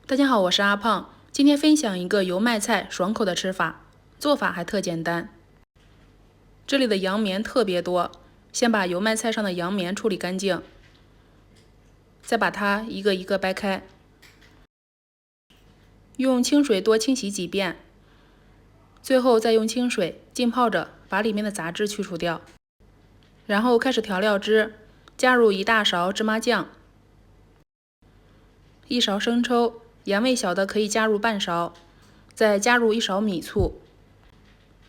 大家好，我是阿胖，今天分享一个油麦菜爽口的吃法，做法还特简单。这里的杨棉特别多，先把油麦菜上的杨棉处理干净，再把它一个一个掰开，用清水多清洗几遍，最后再用清水浸泡着把里面的杂质去除掉。然后开始调料汁，加入1大勺芝麻酱，1勺生抽，盐味小的可以加入半勺，再加入1勺米醋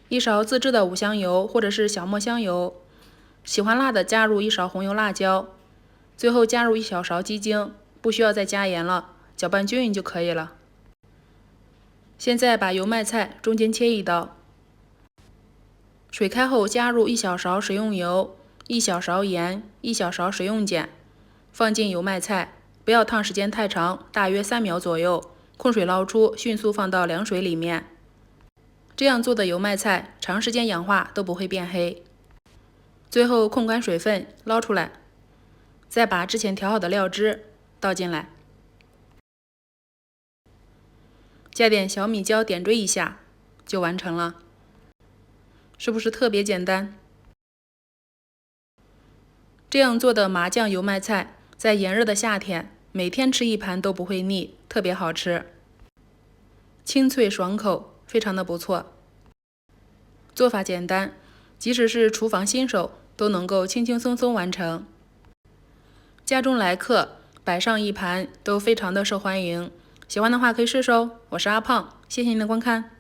，1勺自制的五香油或者是小磨香油，喜欢辣的加入1勺红油辣椒，最后加入1小勺鸡精，不需要再加盐了，搅拌均匀就可以了。现在把油麦菜中间切一刀，水开后加入1小勺食用油、1小勺盐、1小勺食用碱，放进油麦菜，不要烫时间太长，大约3秒左右，控水捞出，迅速放到凉水里面。这样做的油麦菜长时间氧化都不会变黑。最后控干水分，捞出来，再把之前调好的料汁倒进来，加点小米椒点缀一下，就完成了。是不是特别简单？这样做的麻酱油麦菜，在炎热的夏天，每天吃1盘都不会腻，特别好吃，清脆爽口，非常的不错。做法简单，即使是厨房新手都能够轻轻松松完成。家中来客，摆上1盘都非常的受欢迎。喜欢的话可以试试哦。我是阿胖，谢谢您的观看。